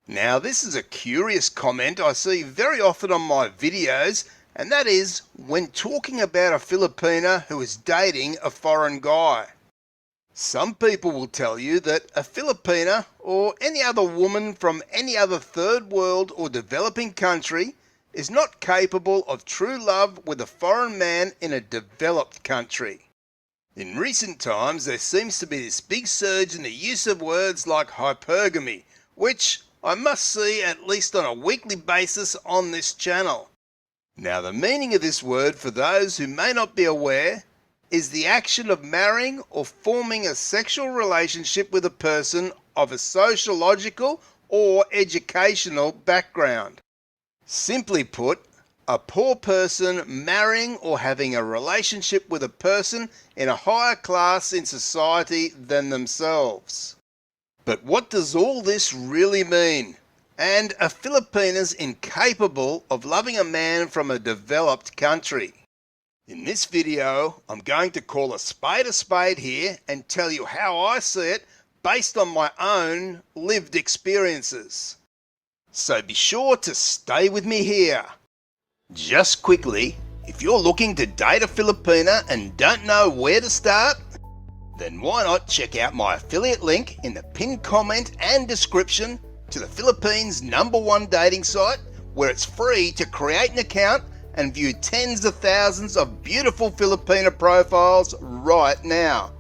Now, this is a curious comment I see very often on my videos, and that is when talking about a Filipina who is dating a foreign guy. Some people will tell you that a Filipina or any other woman from any other third world or developing country is not capable of true love with a foreign man in a developed country. In recent times, there seems to be this big surge in the use of words like hypergamy, which I must see at least on a weekly basis on this channel. Now, the meaning of this word, for those who may not be aware, is the action of marrying or forming a sexual relationship with a person of a sociological or educational background. Simply put, a poor person marrying or having a relationship with a person in a higher class in society than themselves. But what does all this really mean? And are Filipinas incapable of loving a man from a developed country? In this video, I'm going to call a spade here and tell you how I see it based on my own lived experiences. So be sure to stay with me here. Just quickly, if you're looking to date a Filipina and don't know where to start, then why not check out my affiliate link in the pinned comment and description to the Philippines' #1 dating site, where it's free to create an account and view tens of thousands of beautiful Filipina profiles right now.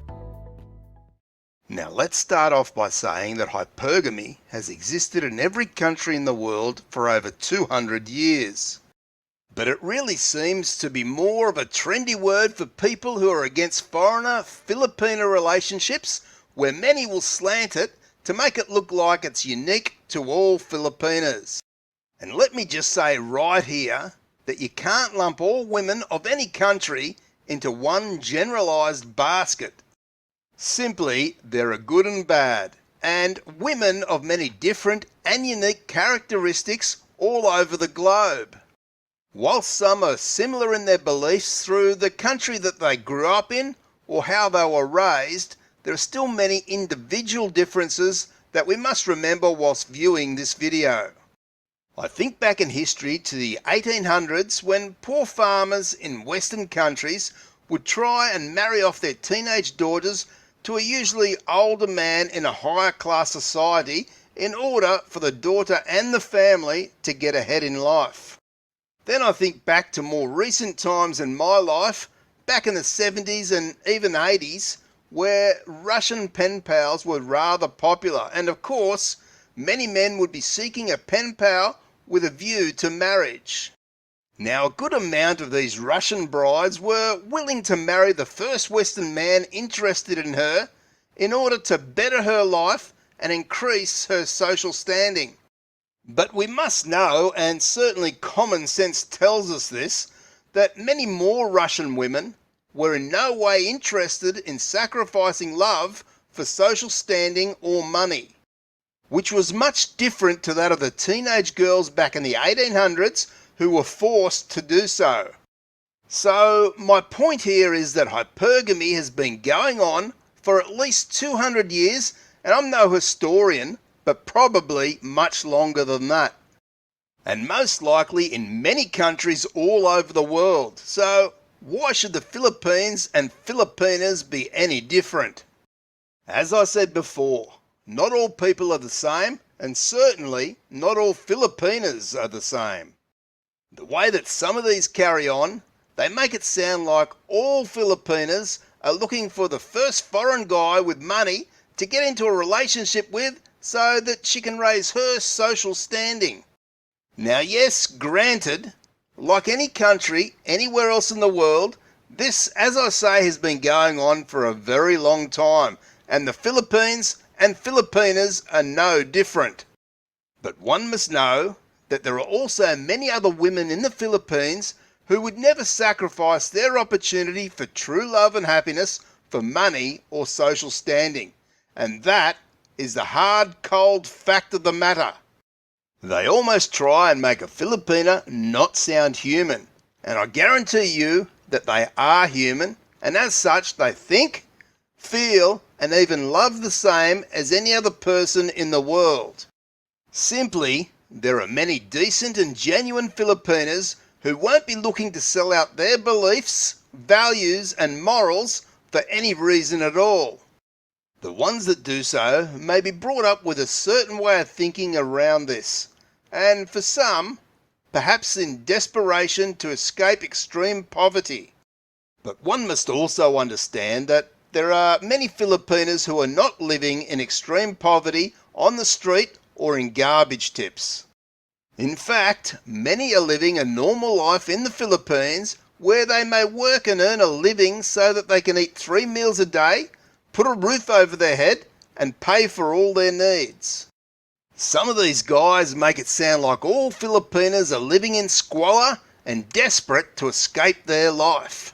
Now let's start off by saying that hypergamy has existed in every country in the world for over 200 years. But it really seems to be more of a trendy word for people who are against foreigner Filipina relationships, where many will slant it to make it look like it's unique to all Filipinas. And let me just say right here that you can't lump all women of any country into one generalised basket. Simply, there are good and bad, and women of many different and unique characteristics all over the globe. Whilst some are similar in their beliefs through the country that they grew up in or how they were raised, there are still many individual differences that we must remember whilst viewing this video. I think back in history to the 1800s when poor farmers in Western countries would try and marry off their teenage daughters to a usually older man in a higher class society in order for the daughter and the family to get ahead in life. Then I think back to more recent times in my life, back in the 70s and even 80s, where Russian pen pals were rather popular, and of course, many men would be seeking a pen pal with a view to marriage. Now, a good amount of these Russian brides were willing to marry the first Western man interested in her in order to better her life and increase her social standing. But we must know, and certainly common sense tells us this, that many more Russian women were in no way interested in sacrificing love for social standing or money, which was much different to that of the teenage girls back in the 1800s who were forced to do so. So my point here is that hypergamy has been going on for at least 200 years, and I'm no historian, but probably much longer than that. And most likely in many countries all over the world. So why should the Philippines and Filipinas be any different? As I said before, not all people are the same, and certainly not all Filipinas are the same. The way that some of these carry on, they make it sound like all Filipinas are looking for the first foreign guy with money to get into a relationship with so that she can raise her social standing. Now yes, granted, like any country, anywhere else in the world, this, as I say, has been going on for a very long time, and the Philippines and Filipinas are no different. But one must know that there are also many other women in the Philippines who would never sacrifice their opportunity for true love and happiness for money or social standing. And that is the hard, cold fact of the matter. They almost try and make a Filipina not sound human, and I guarantee you that they are human, and as such they think, feel, and even love the same as any other person in the world. Simply, there are many decent and genuine Filipinas who won't be looking to sell out their beliefs, values and morals for any reason at all. The ones that do so may be brought up with a certain way of thinking around this, and for some, perhaps in desperation to escape extreme poverty. But one must also understand that there are many Filipinas who are not living in extreme poverty on the street or in garbage tips. In fact, many are living a normal life in the Philippines where they may work and earn a living so that they can eat 3 meals a day, put a roof over their head, and pay for all their needs. Some of these guys make it sound like all Filipinas are living in squalor and desperate to escape their life.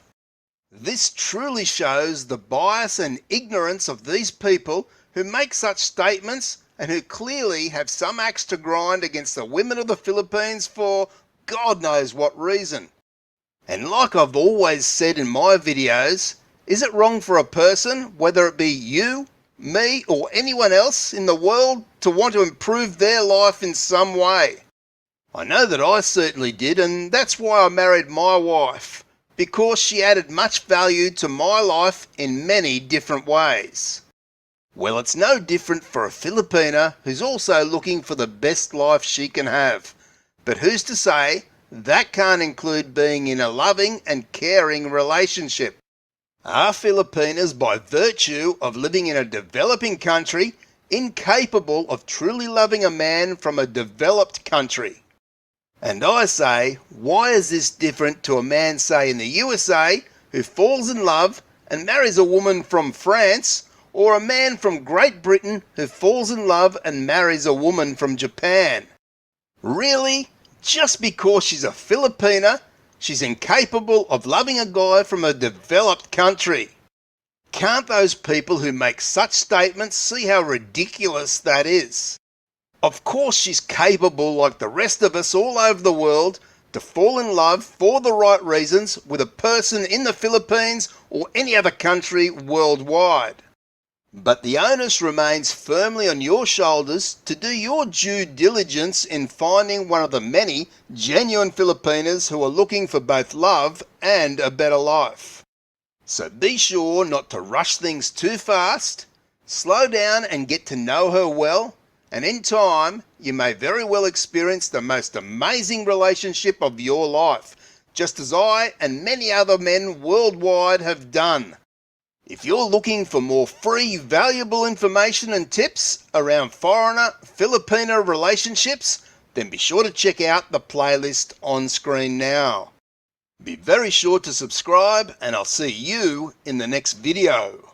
This truly shows the bias and ignorance of these people who make such statements and who clearly have some axe to grind against the women of the Philippines for God knows what reason. And like I've always said in my videos, is it wrong for a person, whether it be you, me or anyone else in the world, to want to improve their life in some way? I know that I certainly did, and that's why I married my wife, because she added much value to my life in many different ways. Well, it's no different for a Filipina who's also looking for the best life she can have. But who's to say that can't include being in a loving and caring relationship? Are Filipinas, by virtue of living in a developing country, incapable of truly loving a man from a developed country? And I say, why is this different to a man, say, in the USA who falls in love and marries a woman from France, or a man from Great Britain who falls in love and marries a woman from Japan? Really? Just because she's a Filipina, she's incapable of loving a guy from a developed country? Can't those people who make such statements see how ridiculous that is? Of course she's capable, like the rest of us all over the world, to fall in love for the right reasons with a person in the Philippines or any other country worldwide. But the onus remains firmly on your shoulders to do your due diligence in finding one of the many genuine Filipinas who are looking for both love and a better life. So be sure not to rush things too fast, slow down and get to know her well, and in time you may very well experience the most amazing relationship of your life, just as I and many other men worldwide have done. If you're looking for more free, valuable information and tips around foreigner Filipino relationships, then be sure to check out the playlist on screen now. Be very sure to subscribe, and I'll see you in the next video.